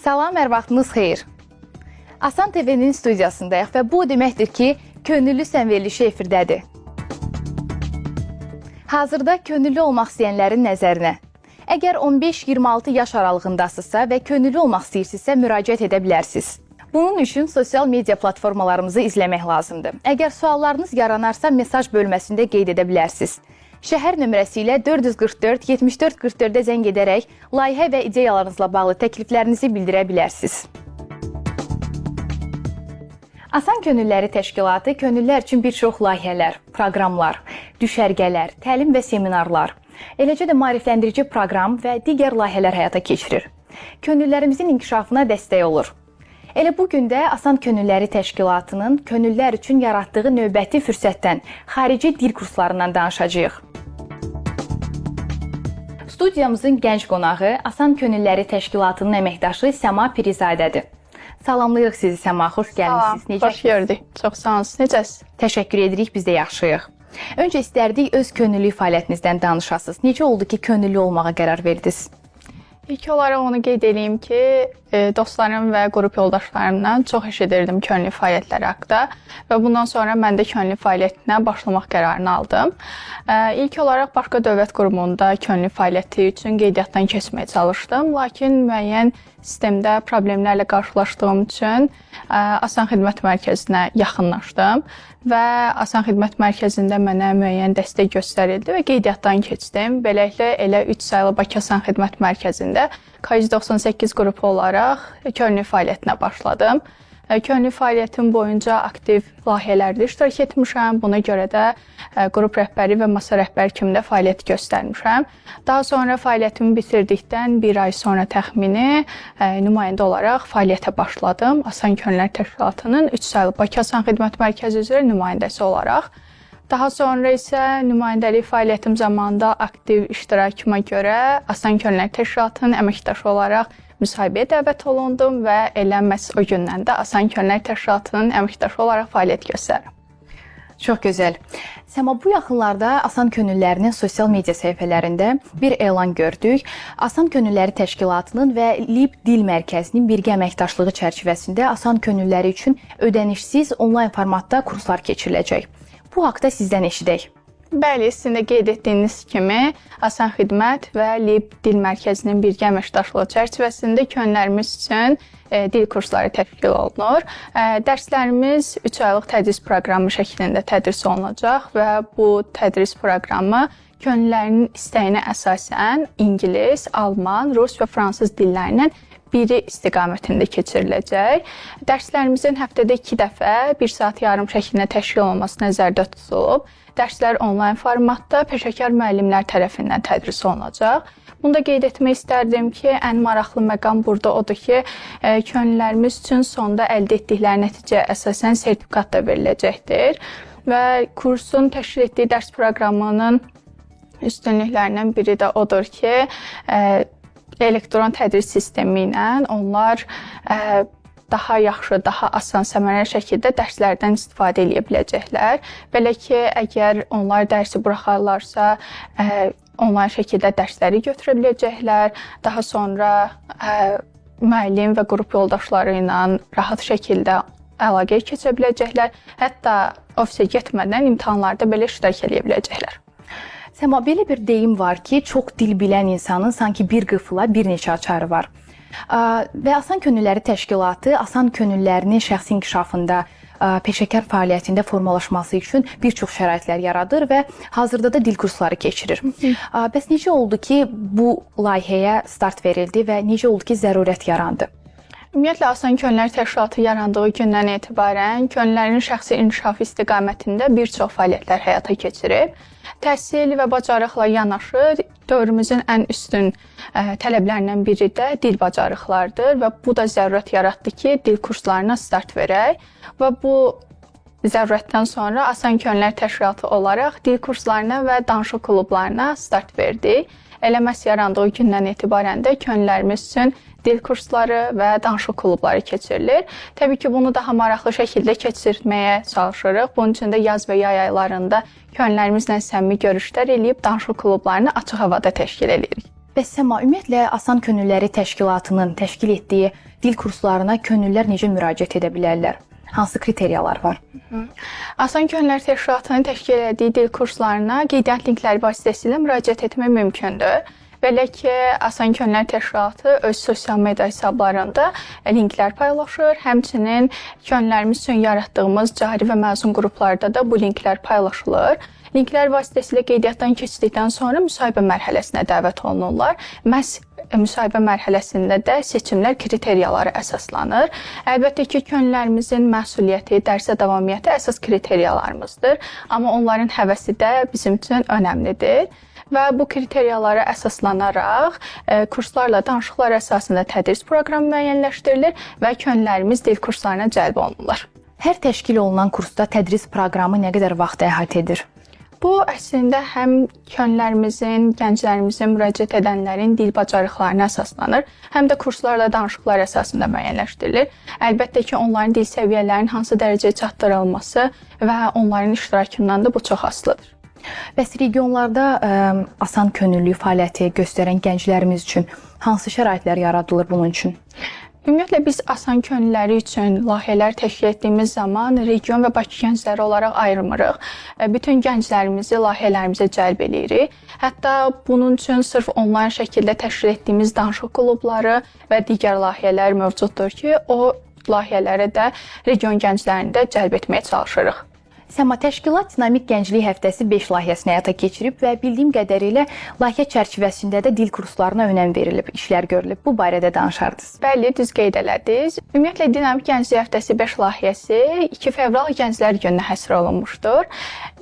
Salam, hər vaxtınız xeyir. Asan TV-nin studiyasındayıq və bu deməkdir ki, könüllü verilişi efirdədir. Hazırda könüllü olmaq istəyənlərin nəzərinə. Əgər 15-26 yaş aralığındasınızsa və könüllü olmaq istəyirsinizsə müraciət edə bilərsiniz. Bunun üçün sosial media platformalarımızı izləmək lazımdır. Əgər suallarınız yaranarsa mesaj bölməsində qeyd edə bilərsiniz. Şəhər nömrəsi ilə 444-7444-də zəng edərək layihə və ideyalarınızla bağlı təkliflərinizi bildirə bilərsiniz. Asan Könülləri Təşkilatı könüllülər üçün bir çox layihələr, proqramlar, düşərgələr, təlim və seminarlar, eləcə də maarifləndirici proqram və digər layihələr həyata keçirir. Könüllülərimizin inkişafına dəstək olur. Elə bugün də Asan Könülləri Təşkilatının könüllülər üçün yaratdığı növbəti fürsətdən, xarici dil kurslarından danışacağıq. Studiyamızın gənc qonağı Asan Könülləri Təşkilatının əməkdaşı Səma Pirizadədir. Salamlayırıq sizi Səma, xoş gəlmişsiniz. Necəsiniz? Xoş gördük. Çox sağ olun. Necəsiniz? Təşəkkür edirik, biz də yaxşıyıq. Öncə istərdik öz könüllü fəaliyyətinizdən danışasınız. Necə oldu ki, könüllü olmağa qərar verdiniz? İlk olaraq onu qeyd edeyim ki, dostlarım və qrup yoldaşlarımdan çox eşidirdim könüllü fəaliyyətləri haqqında və bundan sonra mən də könüllü fəaliyyətinə başlamaq qərarını aldım. İlk olaraq başqa dövlət qurumunda könüllü fəaliyyəti üçün qeydiyyatdan keçməyə çalışdım, lakin müəyyən sistemdə problemlərlə qarşılaşdığım üçün Asan Xidmət Mərkəzinə yaxınlaşdım və Asan Xidmət Mərkəzində mənə müəyyən dəstək göstərildi və qeydiyyatdan keçdim. Beləliklə elə 3 saylı Bakı Asan Xidmət Mərkəzində KZ98 qrupu olaraq könüllü fəaliyyətinə başladım. Könüllü fəaliyyətim boyunca aktiv layihələrdə iştirak etmişəm. Buna görə də qrup rəhbəri və masa rəhbəri kimi də fəaliyyət göstərmişəm. Daha sonra fəaliyyətimi bitirdikdən bir ay sonra təxmini nümayəndə olaraq fəaliyyətə başladım. Asan Könüllülər Təşkilatının 3 saylı Bakı Asan Xidmət Mərkəzi üzrə nümayəndəsi olaraq. Daha sonra isə nümayəndəlik fəaliyyətim zamanında aktiv iştirakıma görə Asan Könüllülər Təşkilatının əməkdaşı olaraq müsahibəyə dəvət olundum və elə məhz o gündən də Asan Könüllülər Təşkilatının əməkdaşı olaraq fəaliyyət göstərirəm. Çox gözəl. Səma, bu yaxınlarda Asan Könülllərinin sosial media səhifələrində bir elan gördük. Asan Könülləri Təşkilatının və LİB Dil Mərkəzinin birgə əməkdaşlığı çərçivəsində Asan Könülləri üçün ödənişsiz onlayn formatda kurslar keçiriləcək. Bu haqda sizdən eşidək. Bəli, sizin də qeyd etdiyiniz kimi Asan Xidmət və LİB Dil Mərkəzinin birgə əməkdaşlığı çərçivəsində könüllərimiz üçün dil kursları təşkil olunur. Dərslərimiz 3 aylıq tədris proqramı şəklində tədris olunacaq və bu tədris proqramı könüllərin istəyinə əsasən ingilis, alman, rus və fransız dillərindən biri istiqamətində keçiriləcək. Dərslərimizin həftədə 2 dəfə 1 saat yarım şəklində təşkil olunması nəzərdə tutulub. Dərslər onlayn formatda peşəkar müəllimlər tərəfindən tədris olunacaq. Bunu da qeyd etmək istərdim ki, ən maraqlı məqam burada odur ki, könüllərimiz üçün sonda əldə etdikləri nəticəyə əsasən sertifikat da veriləcəkdir və kursun təşkil etdiyi dərs proqramının üstünlüklərindən biri də odur ki, elektron tədris sistemi ilə onlar daha yaxşı, daha asan, səmərəli şəkildə dərslərdən istifadə edə biləcəklər. Belə ki, əgər onlar dərsi buraxarlarsa, onlayn şəkildə dərsləri götürə biləcəklər. Daha sonra müəllim və qrup yoldaşları ilə rahat şəkildə əlaqəyə keçə biləcəklər. Hətta ofisə getmədən imtahanlarda belə iştirak edə biləcəklər. Səma, belə bir deyim var ki, çox dil bilən insanın sanki bir qıfıla bir neçə açarı var. Və Asan Könülləri Təşkilatı Asan Könüllərinin şəxsi inkişafında, peşəkar fəaliyyətində formalaşması üçün bir çox şəraitlər yaradır və hazırda da dil kursları keçirir. Bəs necə oldu ki, bu layihəyə start verildi və necə oldu ki, zərurət yarandı? Ümumiyyətlə, Asan Könüllülər Təşkilatı yarandığı gündən etibarən könüllərin şəxsi inkişafı istiqamətində bir çox fəaliyyətlər həyata keçirib. Təhsil və bacarıqla yanaşı dövrümüzün ən üstün tələblərindən biri də dil bacarıqlardır və bu da zərurət yaratdı ki, dil kurslarına start verək və bu zərurətdən sonra Asan Könüllülər Təşkilatı olaraq dil kurslarına və danışıq klublarına start verdik. Elə məhz yarandığı gündən etibarən də könüllərimiz üçün dil kursları və danışıq klubları keçirilir. Təbii ki, bunu daha maraqlı şəkildə keçirməyə çalışırıq. Bunun üçün də yaz və yay aylarında könüllərimizlə səmimi görüşlər eləyib danışıq klublarını açıq havada təşkil edirik. Bəs Səma, ümumiyyətlə Asan Könülləri Təşkilatının təşkil etdiyi dil kurslarına könüllülər necə müraciət edə bilərlər? Hansı kriteriyalar var? Asan Könülləri Təşkilatının təşkil etdiyi dil kurslarına qeydiyyat linkləri vasitəsilə müraciət etmək mümkündür. Belə ki, Asan Könülləri Təşkilatı öz sosial media hesablarında linklər paylaşır. Həmçinin könüllərimiz üçün yaratdığımız cari və məzun qruplarda da bu linklər paylaşılır. Linklər vasitəsilə qeydiyyatdan keçdikdən sonra müsahibə mərhələsinə dəvət olunurlar. Məhz müsahibə mərhələsində də seçimlər kriteriyaları əsaslanır. Əlbəttə ki, könüllərimizin məsuliyyəti, dərsə davamiyyəti əsas kriteriyalarımızdır. Amma onların həvəsi də bizim üçün önəmlidir. Və bu kriteriyalara əsaslanaraq kurslarla danışıqlar əsasında tədris proqramı müəyyənləşdirilir və könüllərimiz dil kurslarına cəlb olunurlar. Hər təşkil olunan kursda tədris proqramı nə qədər vaxt əhatə edir? Bu əslində həm könüllərimizin, gənclərimizin, müraciət edənlərin dil bacarıqlarına əsaslanır, həm də kurslarla danışıqlar əsasında müəyyənləşdirilir. Əlbəttə ki, onların dil səviyyələrinin hansı dərəcəyə çatdırılması və onların iştirakından da bu çox asılıdır. Bəs regionlarda asan könüllülük fəaliyyəti göstərən gənclərimiz üçün hansı şəraitlər yaradılır bunun üçün? Ümumiyyətlə, biz asan könülləri üçün layihələr təşkil etdiyimiz zaman region və Bakı gəncləri olaraq ayırmırıq. Bütün gənclərimizi layihələrimizə cəlb edirik. Hətta bunun üçün sırf onlayn şəkildə təşkil etdiyimiz danışıq klubları və digər layihələr mövcuddur ki, o layihələrə də region gənclərini də cəlb etməyə çalışırıq. Səma, təşkilat Dinamik Gənclik Həftəsi 5 layihəsini həyata keçirib və bildiyim qədərilə layihə çərçivəsində də dil kurslarına önəm verilib, işlər görülüb. Bu barədə danışardınız. Bəli, düz qeyd elədiniz. Ümumiyyətlə, Dinamik Gənclik Həftəsi 5 layihəsi 2 fevral Gənclər Gününə həsr olunmuşdur.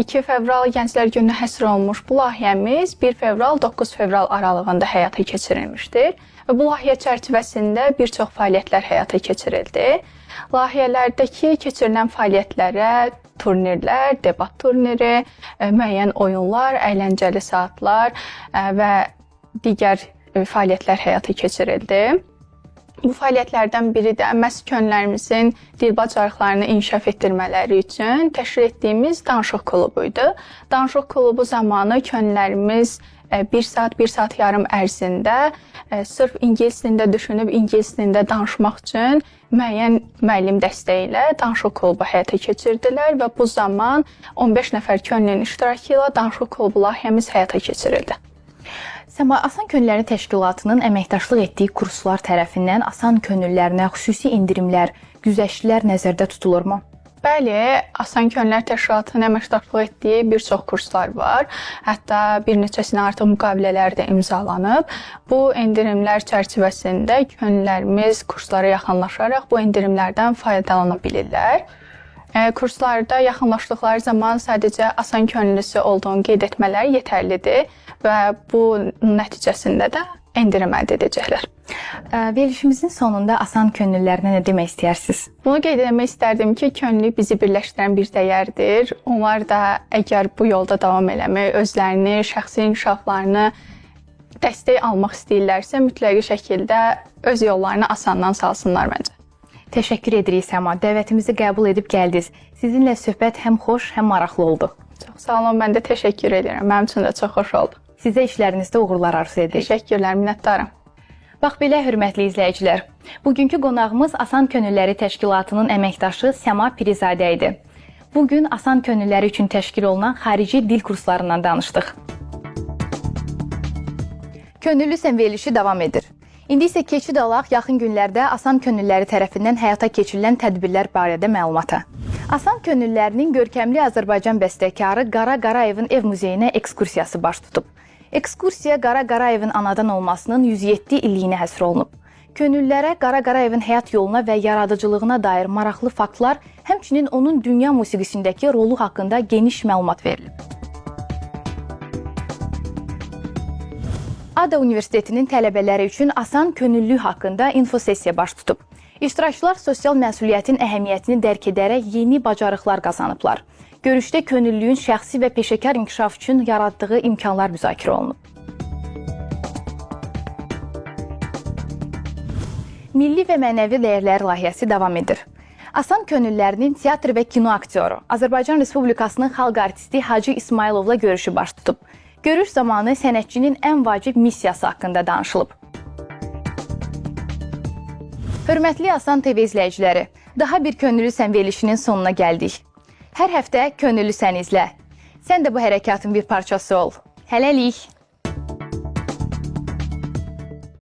2 fevral Gənclər Gününə həsr olunmuş bu layihəmiz 1 fevral 9 fevral aralığında həyata keçirilmişdir. Və bu layihə çərçivəsində bir çox fəaliyyətlər həyata keçirildi. Layihələrdəki keçirilən fəaliyyətlərə turnirlər, debat turniri, müəyyən oyunlar, əyləncəli saatlar və digər fəaliyyətlər həyata keçirildi. Bu fəaliyyətlərdən biri də məhz könüllərimizin dil bacarıqlarını inkişaf etdirmələri üçün təşkil etdiyimiz danışıq klubu idi. Danışıq klubu zamanı könüllərimiz 1 saat yarım ərzində sırf ingilis dilində düşünüb ingilis dilində danışmaq üçün müəyyən müəllim dəstəyi ilə danışıq klubu həyata keçirdilər və bu zaman 15 nəfər könüllünün iştirakı ilə danışıq klubu layihəmiz həyata keçirildi. Səma, Asan Könülləri Təşkilatının əməkdaşlıq etdiyi kurslar tərəfindən asan könüllərinə xüsusi endirimlər, güzəştlər nəzərdə tutulurmu? Bəli, Asan Könülləri Təşkilatının əməkdaşlıq etdiyi bir çox kurslar var. Hətta bir neçəsinə artıq müqavilələr də imzalanıb. Bu endirimlər çərçivəsində könüllərimiz kurslara yaxınlaşaraq bu endirimlərdən faydalana bilirlər. Kurslarda yaxınlaşdıqları zaman sadəcə asan könüllüsü olduğunu qeyd etmələri yetərlidir və bu nəticəsində də endirim əldə edəcəklər. Verilişimizin sonunda asan könüllülərinə nə demək istəyirsiniz? Bunu qeyd etmək istərdim ki, könüllülük bizi birləşdirən bir dəyərdir. Onlar da əgər bu yolda davam eləmək, özlərini, şəxsi inkişaflarını dəstək almaq istəyirlərsə, mütləq şəkildə öz yollarını asandan salsınlar məncə. Təşəkkür edirik Səma. Dəvətimizi qəbul edib gəldiniz. Sizinlə söhbət həm xoş, həm maraqlı oldu. Çox sağ olun, mən də təşəkkür edirəm. Mənim üçün də çox xoş oldu. Sizə işlərinizdə uğurlar arzu edirik. Təşəkkürlər, minnətdaram. Bax belə, hörmətli izləyicilər. Bugünkü qonağımız Asan Könülləri Təşkilatının əməkdaşı Səma Pirizadə idi. Bugün asan könülləri üçün təşkil olunan xarici dil kurslarından danışdıq. Könüllü sən verilişi davam edir. İndi isə keçid alaq yaxın günlərdə Asan Könülləri tərəfindən həyata keçirilən tədbirlər barədə məlumata. Asan Könüllərinin görkəmli Azərbaycan bəstəkarı Qara Qarayevin ev muzeyinə ekskursiyası baş tutub. Ekskursiya Qara Qarayevin anadan olmasının 107 illiyinə həsr olunub. Könüllərə Qara Qarayevin həyat yoluna və yaradıcılığına dair maraqlı faktlar, həmçinin onun dünya musiqisindəki rolu haqqında geniş məlumat verilib. ADA Universitetinin tələbələri üçün asan könüllülük haqqında infosessiya baş tutub. İştirakçılar sosial məsuliyyətin əhəmiyyətini dərk edərək yeni bacarıqlar qazanıblar. Görüşdə könüllülüyün şəxsi və peşəkar inkişaf üçün yaratdığı imkanlar müzakirə olunub. Milli və mənəvi dəyərlər layihəsi davam edir. Asan könüllərinin teatr və kino aktyoru, Azərbaycan Respublikasının xalq artisti Hacı İsmayılovla görüşü baş tutub. Görüş zamanı sənətçinin ən vacib missiyası haqqında danışılıb. Hörmətli Asan TV izləyiciləri, daha bir Könüllü Sən verilişinin sonuna gəldik. Hər həftə Könüllü Sən izlə. Sən də bu hərəkatın bir parçası ol. Hələlik.